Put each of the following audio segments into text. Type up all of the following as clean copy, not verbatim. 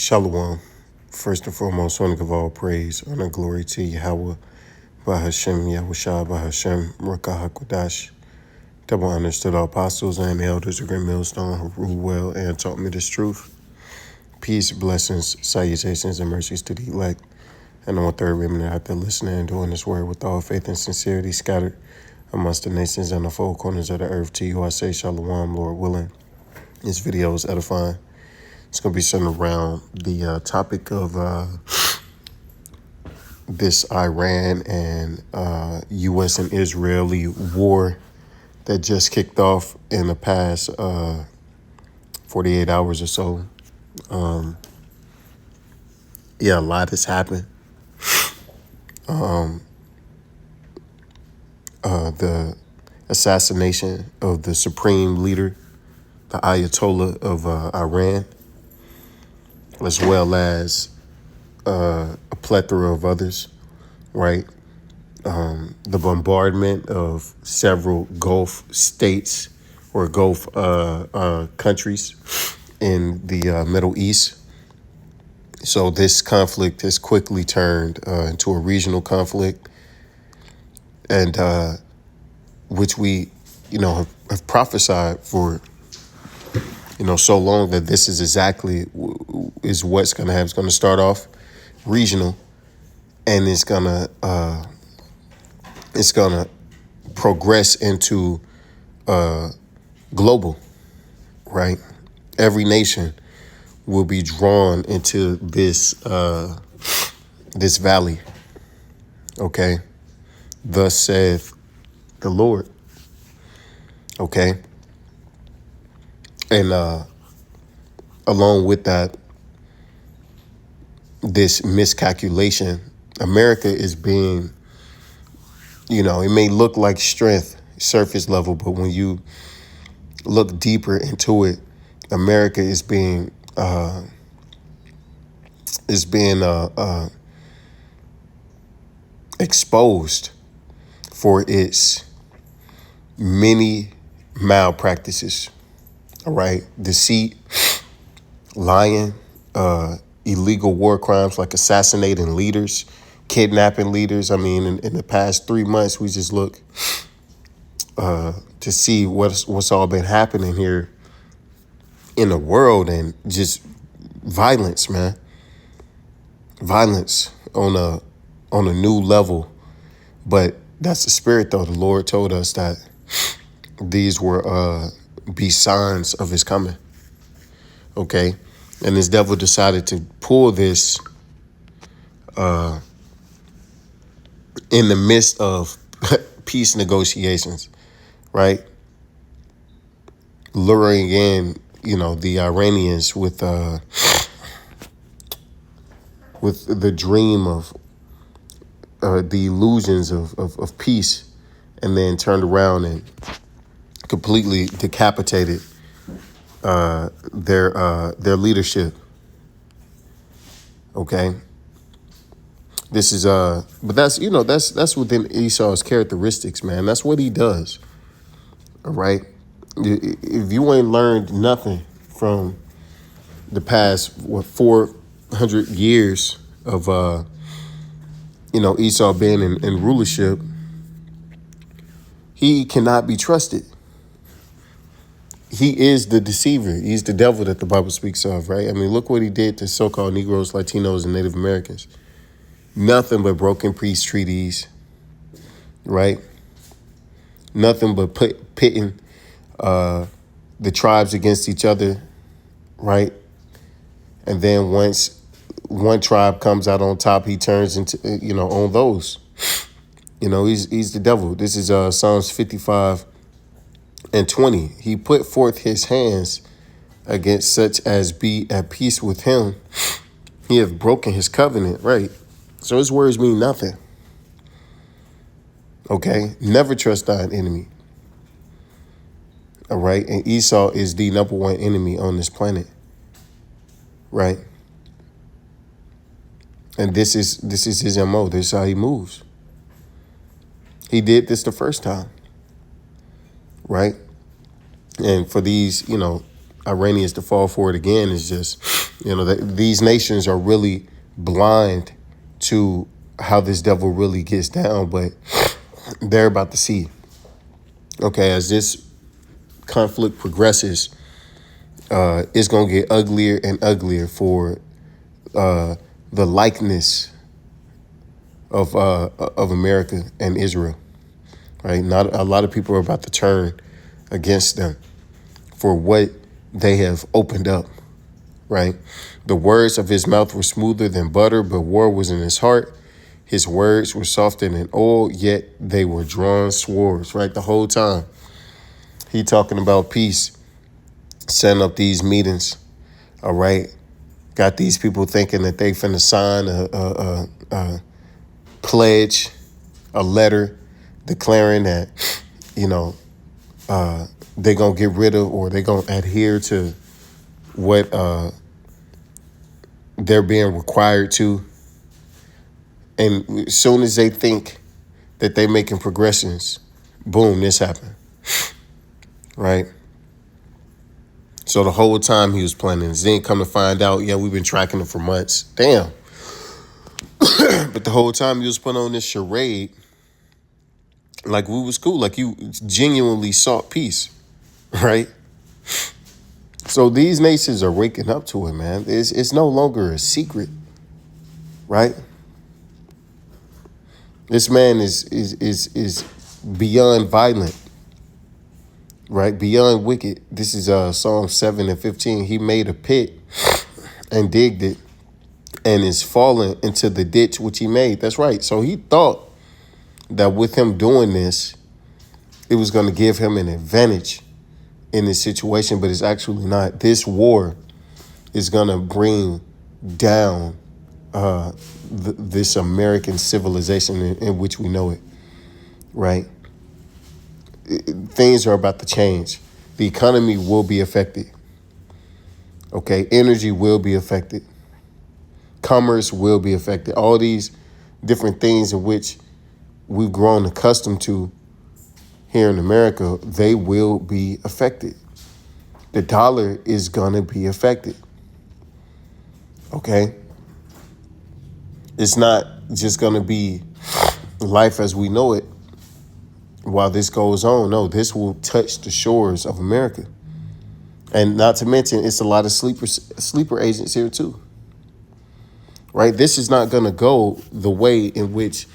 Shalom. First and foremost, I want to give all praise, honor, glory to Yahweh, Bahashem, Yahushua, Bahashem, Ruach HaKodesh. Double honors to the apostles and the elders of Great Millstone who ruled well and taught me this truth. Peace, blessings, salutations, and mercies to the elect and the one-third remnant out there listening and doing this word with all faith and sincerity scattered amongst the nations and the four corners of the earth. To you I say shalom, Lord willing. This video is edifying. It's going to be centered around the topic of this Iran and U.S. and Israeli war that just kicked off in the past 48 hours or so. A lot has happened. The assassination of the supreme leader, the Ayatollah of Iran, as well as a plethora of others, right? The bombardment of several Gulf states or Gulf countries in the Middle East. So this conflict has quickly turned into a regional conflict, and which we, have prophesied for so long that this is exactly is what's going to happen. It's going to start off regional, and it's going to progress into global, right? Every nation will be drawn into this this valley. Okay, thus saith the Lord. Okay. And along with that, this miscalculation, America is being, it may look like strength, surface level, but when you look deeper into it, America is being exposed for its many malpractices. All right, deceit, lying, illegal war crimes like assassinating leaders, kidnapping leaders. I mean, in the past 3 months, we just look to see what's all been happening here in the world, and just violence, man. Violence on a new level. But that's the spirit, though. The Lord told us that these were be signs of his coming. Okay. And this devil decided to pull this in the midst of peace negotiations, right? Luring in, the Iranians with the dream of the illusions of peace, and then turned around and completely decapitated their leadership. Okay. This is but that's within Esau's characteristics, man. That's what he does. All right. If you ain't learned nothing from the past 400 years of Esau being in rulership, he cannot be trusted. He is the deceiver. He's the devil that the Bible speaks of, right? I mean, look what he did to so-called Negroes, Latinos, and Native Americans. Nothing but broken peace treaties, right? Nothing but pitting the tribes against each other, right? And then once one tribe comes out on top, he turns into, on those. He's the devil. This is Psalms 55:20. He put forth his hands against such as be at peace with him. He have broken his covenant, right? So his words mean nothing. Okay? Never trust thine enemy. All right? And Esau is the number one enemy on this planet. Right? And this is his MO. This is how he moves. He did this the first time. Right? And for these, Iranians to fall for it again is just, these nations are really blind to how this devil really gets down, but they're about to see. Okay, as this conflict progresses, it's gonna get uglier and uglier for the likeness of America and Israel. Right, not a lot of people are about to turn against them for what they have opened up. Right, the words of his mouth were smoother than butter, but war was in his heart. His words were softer than oil, yet they were drawn swords. Right, the whole time he talking about peace, setting up these meetings. All right, got these people thinking that they finna sign a pledge, a letter declaring that, they're going to get rid of, or they're going to adhere to what they're being required to. And as soon as they think that they're making progressions, boom, this happened. Right? So the whole time he was planning this, then come to find out, yeah, we've been tracking him for months. Damn. But the whole time he was putting on this charade, like we was cool, like you genuinely sought peace, right? So these nations are waking up to it, man. It's no longer a secret, right? This man is beyond violent, right? Beyond wicked. This is Psalm 7 and 15. He made a pit and digged it and is falling into the ditch which he made. That's right. So he thought that with him doing this, it was going to give him an advantage in this situation, but it's actually not. This war is going to bring down this American civilization in which we know it, right? Things are about to change. The economy will be affected. Okay, energy will be affected. Commerce will be affected. All these different things in which we've grown accustomed to here in America, they will be affected. The dollar is going to be affected. Okay? It's not just going to be life as we know it while this goes on. No, this will touch the shores of America. And not to mention, it's a lot of sleeper agents here too. Right? This is not going to go the way in which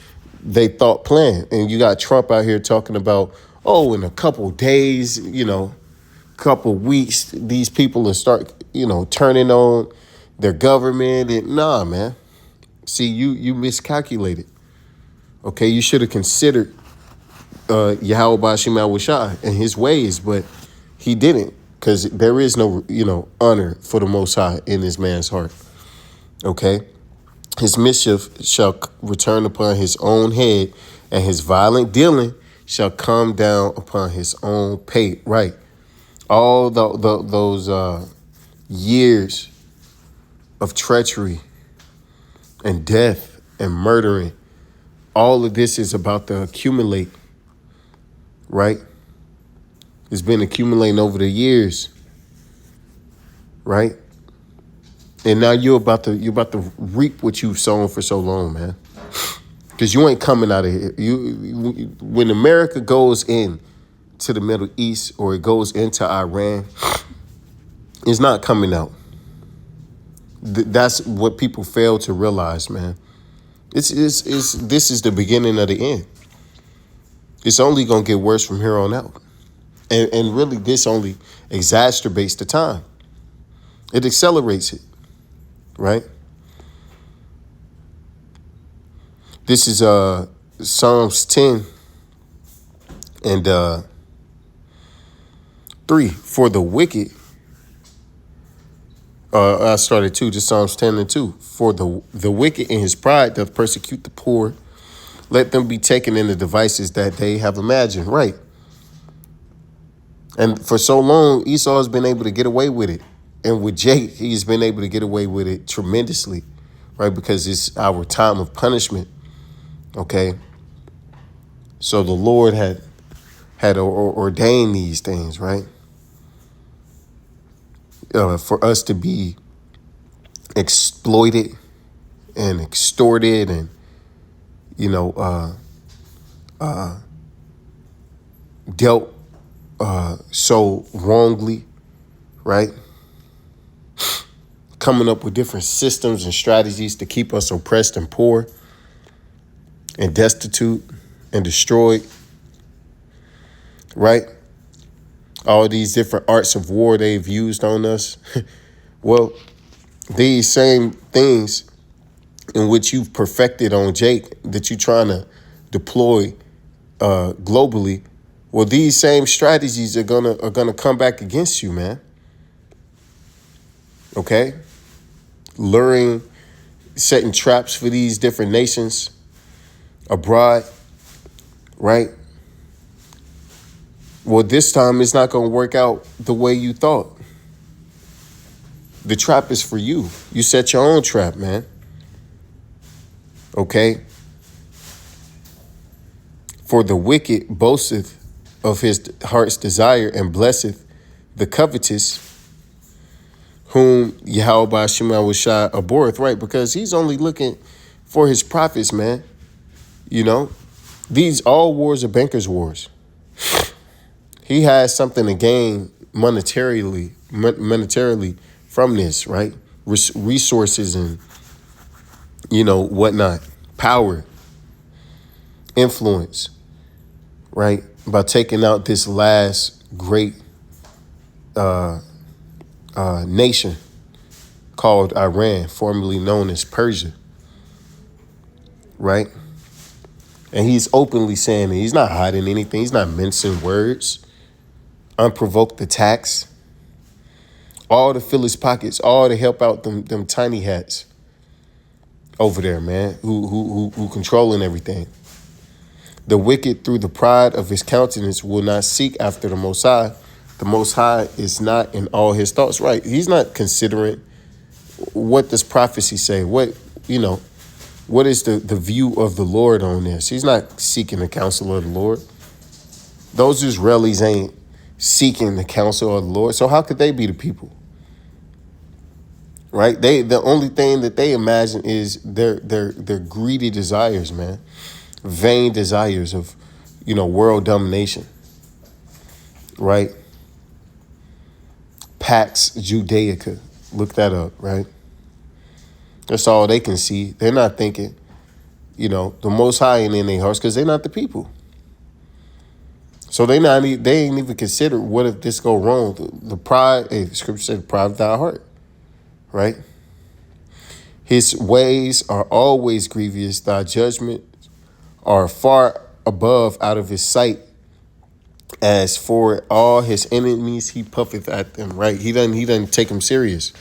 they thought planned. And you got Trump out here talking about, in a couple days, couple weeks, these people will start, turning on their government. And nah, man. See, you miscalculated. Okay, you should have considered Yahweh Bashim al-Washai and his ways, but he didn't, because there is no, honor for the Most High in this man's heart. Okay? His mischief shall return upon his own head, and his violent dealing shall come down upon his own pate. Right. All those years of treachery and death and murdering, all of this is about to accumulate. Right. It's been accumulating over the years. Right. And now you're about to reap what you've sown for so long, man. Because you ain't coming out of here. When America goes in to the Middle East, or it goes into Iran, it's not coming out. That's what people fail to realize, man. This is the beginning of the end. It's only gonna get worse from here on out, and really, this only exacerbates the time. It accelerates it. Right? This is Psalms 10 and 3. For the wicked, I started 2, just Psalms 10 and 2. For the wicked in his pride doth persecute the poor. Let them be taken in the devices that they have imagined. Right. And for so long, Esau has been able to get away with it. And with Jake, he's been able to get away with it tremendously, right? Because it's our time of punishment, okay? So the Lord had ordained these things, right? for us to be exploited and extorted and, you know, dealt so wrongly, right? Coming up with different systems and strategies to keep us oppressed and poor and destitute and destroyed, right? All these different arts of war they've used on us. Well, these same things in which you've perfected on Jake that you're trying to deploy globally, well, these same strategies are gonna come back against you, man. Okay? Luring, setting traps for these different nations abroad, right? Well, this time it's not going to work out the way you thought. The trap is for you. You set your own trap, man. Okay? For the wicked boasteth of his heart's desire and blesseth the covetous, whom Yahweh Shema Shai abhorreth, right? Because he's only looking for his profits, man. You know, these all wars are bankers' wars. He has something to gain monetarily from this, right? Resources and, you know, whatnot, power, influence, right? By taking out this last great nation called Iran, formerly known as Persia, right? And he's openly saying it. He's not hiding anything. He's not mincing words. Unprovoked attacks. All to fill his pockets. All to help out them tiny hats over there, man, who controlling everything. The wicked, through the pride of his countenance, will not seek after the Most High. The Most High is not in all his thoughts. Right. He's not considering what does prophecy say? What is the view of the Lord on this? He's not seeking the counsel of the Lord. Those Israelis ain't seeking the counsel of the Lord. So how could they be the people? Right? The only thing that they imagine is their greedy desires, man. Vain desires of, world domination. Right? Pax Judaica. Look that up, right? That's all they can see. They're not thinking, the Most High ain't in their hearts because they're not the people. So they ain't even considered what if this go wrong. The pride, the scripture said, pride of thy heart, right? His ways are always grievous. Thy judgments are far above out of his sight. As for all his enemies, he puffeth at them, right? He doesn't take them serious.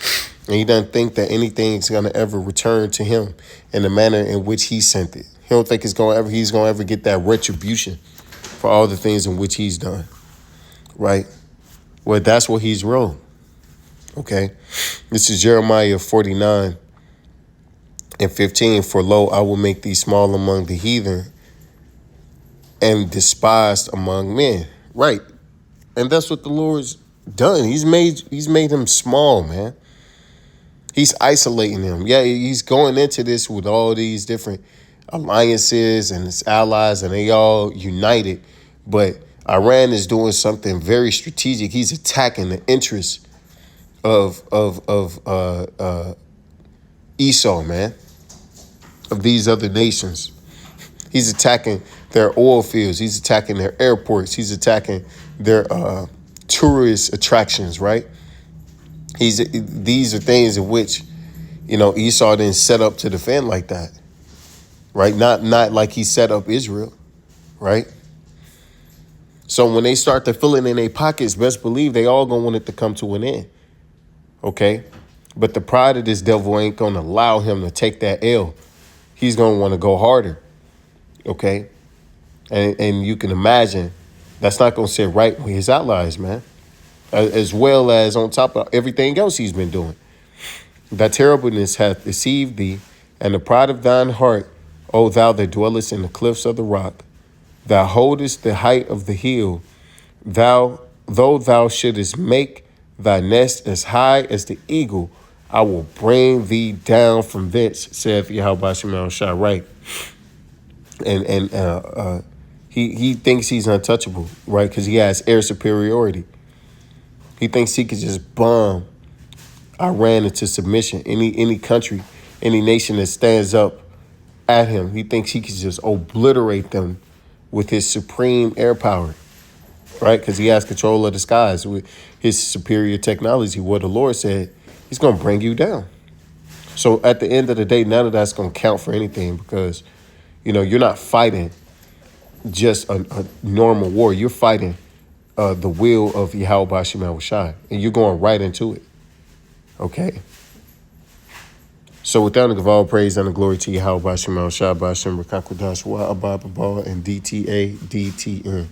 And he doesn't think that anything's going to ever return to him in the manner in which he sent it. He don't think he's going to ever get that retribution for all the things in which he's done, right? Well, that's what he's wrong, okay? This is Jeremiah 49:15. For lo, I will make thee small among the heathen and despised among men, right? And that's what the Lord's done. He's made him small, man. He's isolating them. Yeah, he's going into this with all these different alliances and his allies, and they all united. But Iran is doing something very strategic. He's attacking the interests of Esau, man, of these other nations. He's attacking their oil fields. He's attacking their airports. He's attacking their tourist attractions, right? These are things in which, Esau didn't set up to defend like that, right? Not like he set up Israel, right? So when they start to fill it in their pockets, best believe they all gonna want it to come to an end, okay? But the pride of this devil ain't gonna allow him to take that L. He's gonna want to go harder, okay? And you can imagine that's not gonna sit right with his allies, man. As well as on top of everything else he's been doing. Thy terribleness hath deceived thee, and the pride of thine heart, O thou that dwellest in the cliffs of the rock. Thou holdest the height of the hill, though thou shouldest make thy nest as high as the eagle. I will bring thee down from thence, saith Yahweh Shemel Shai. Right. And he thinks he's untouchable, right? Because he has air superiority. He thinks he could just bomb Iran into submission. Any country, any nation that stands up at him, he thinks he could just obliterate them with his supreme air power, right? Because he has control of the skies with his superior technology. What the Lord said, he's going to bring you down. So at the end of the day, none of that's going to count for anything because, you're not fighting just a normal war. You're fighting the will of Yahweh Shemel Shai, and you're going right into it. Okay. So with that, I give all praise and the glory to Yahweh Shemel Shai, Ba'ashem Rakakwadash, Wa Abba Baba, and DTA DTN.